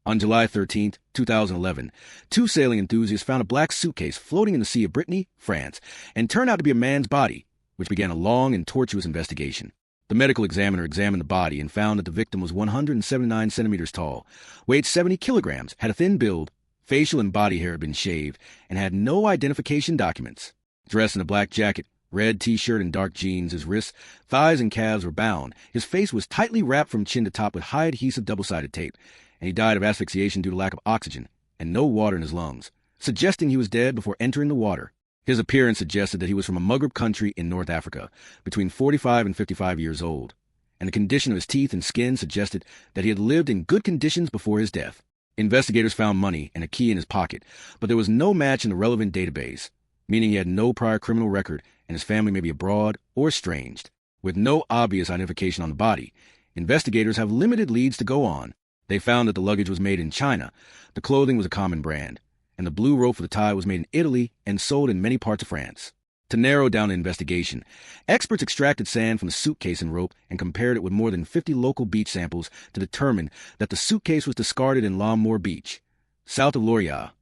On July 13, 2011, two sailing enthusiasts found a black suitcase floating in the Sea of Brittany, France, and turned out to be a man's body, which began a long and tortuous investigation. The medical examiner examined the body and found that the victim was 179 centimeters tall, weighed 70 kilograms, had a thin build, facial and body hair had been shaved, and had no identification documents. Dressed in a black jacket, red t-shirt, and dark jeans, his wrists, thighs, and calves were bound. His face was tightly wrapped from chin to top with high-adhesive double-sided tape, and he died of asphyxiation due to lack of oxygen and no water in his lungs, suggesting he was dead before entering the water. His appearance suggested that he was from a Maghreb country in North Africa, between 45 and 55 years old, and the condition of his teeth and skin suggested that he had lived in good conditions before his death. Investigators found money and a key in his pocket, but there was no match in the relevant database, meaning he had no prior criminal record and his family may be abroad or estranged. With no obvious identification on the body, investigators have limited leads to go on. They found that the luggage was made in China, the clothing was a common brand, and the blue rope for the tie was made in Italy and sold in many parts of France. To narrow down the investigation, experts extracted sand from the suitcase and rope and compared it with more than 50 local beach samples to determine that the suitcase was discarded in L'Amour Beach, south of Loria.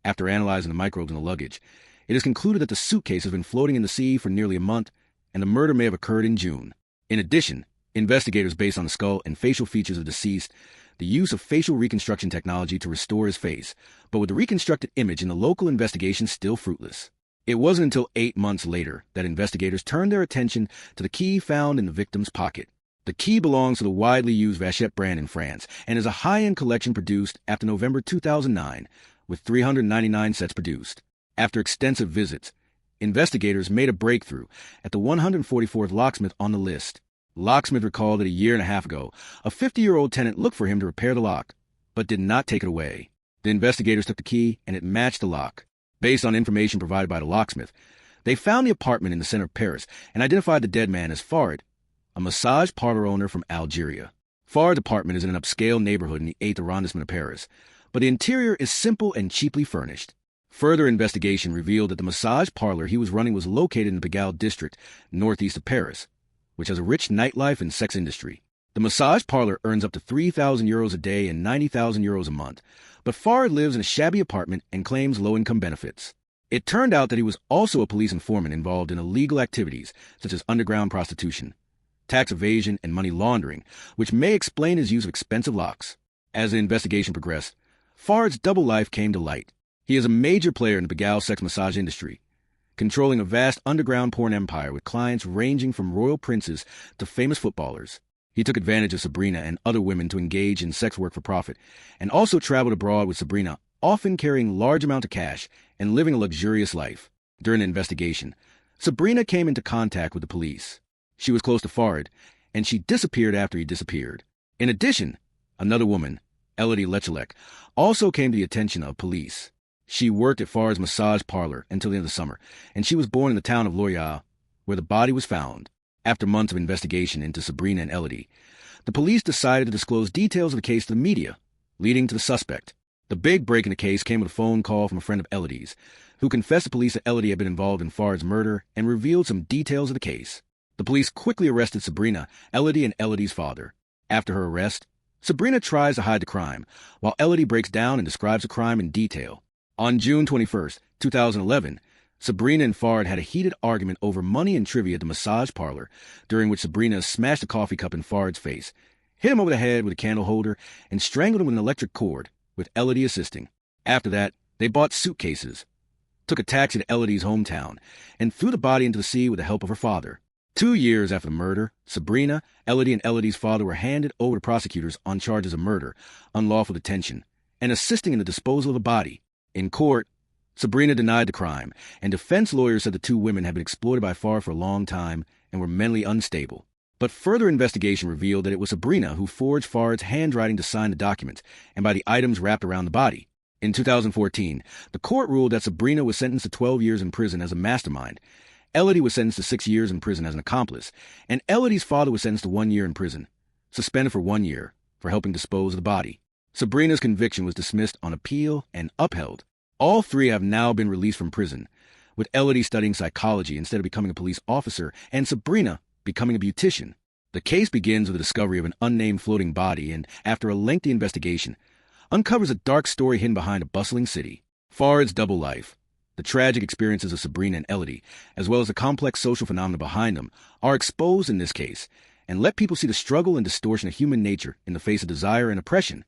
After analyzing the microbes in the luggage, it is concluded that the suitcase has been floating in the sea for nearly a month, and the murder may have occurred in June. In addition, investigators based on the skull and facial features of the deceased the use of facial reconstruction technology to restore his face, but with the reconstructed image in the local investigation still fruitless. It wasn't until 8 months later that investigators turned their attention to the key found in the victim's pocket. The key belongs to the widely used Vachette brand in France and is a high-end collection produced after November 2009, with 399 sets produced. After extensive visits, investigators made a breakthrough at the 144th locksmith on the list. Locksmith recalled that a year and a half ago, a 50-year-old tenant looked for him to repair the lock, but did not take it away. The investigators took the key, and it matched the lock. Based on information provided by the locksmith, they found the apartment in the center of Paris and identified the dead man as Farid, a massage parlor owner from Algeria. Farid's apartment is in an upscale neighborhood in the 8th arrondissement of Paris, but the interior is simple and cheaply furnished. Further investigation revealed that the massage parlor he was running was located in the Pigalle district, northeast of Paris, which has a rich nightlife and sex industry. The massage parlor earns up to 3,000 euros a day and 90,000 euros a month, but Farid lives in a shabby apartment and claims low-income benefits. It turned out that he was also a police informant involved in illegal activities such as underground prostitution, tax evasion, and money laundering, which may explain his use of expensive locks. As the investigation progressed, Farid's double life came to light. He is a major player in the Pigalle sex massage industry, controlling a vast underground porn empire with clients ranging from royal princes to famous footballers. He took advantage of Sabrina and other women to engage in sex work for profit, and also traveled abroad with Sabrina, often carrying large amounts of cash and living a luxurious life. During the investigation, Sabrina came into contact with the police. She was close to Farid, and she disappeared after he disappeared. In addition, another woman, Elodie Lechalek, also came to the attention of police. She worked at Farid's massage parlor until the end of the summer, and she was born in the town of Loria, where the body was found. After months of investigation into Sabrina and Elodie, the police decided to disclose details of the case to the media, leading to the suspect. The big break in the case came with a phone call from a friend of Elodie's, who confessed to police that Elodie had been involved in Farid's murder and revealed some details of the case. The police quickly arrested Sabrina, Elodie, and Elodie's father. After her arrest, Sabrina tries to hide the crime, while Elodie breaks down and describes the crime in detail. On June 21, 2011, Sabrina and Farid had a heated argument over money and trivia at the massage parlor, during which Sabrina smashed a coffee cup in Farid's face, hit him over the head with a candle holder, and strangled him with an electric cord, with Elodie assisting. After that, they bought suitcases, took a taxi to Elodie's hometown, and threw the body into the sea with the help of her father. 2 years after the murder, Sabrina, Elodie, and Elodie's father were handed over to prosecutors on charges of murder, unlawful detention, and assisting in the disposal of the body. In court, Sabrina denied the crime, and defense lawyers said the two women had been exploited by Farid for a long time and were mentally unstable. But further investigation revealed that it was Sabrina who forged Farid's handwriting to sign the documents and by the items wrapped around the body. In 2014, the court ruled that Sabrina was sentenced to 12 years in prison as a mastermind, Elodie was sentenced to 6 years in prison as an accomplice, and Elodie's father was sentenced to 1 year in prison, suspended for 1 year for helping dispose of the body. Sabrina's conviction was dismissed on appeal and upheld. All three have now been released from prison, with Elodie studying psychology instead of becoming a police officer, and Sabrina becoming a beautician. The case begins with the discovery of an unnamed floating body, and after a lengthy investigation, uncovers a dark story hidden behind a bustling city. Fard's double life, the tragic experiences of Sabrina and Elodie, as well as the complex social phenomena behind them, are exposed in this case, and let people see the struggle and distortion of human nature in the face of desire and oppression.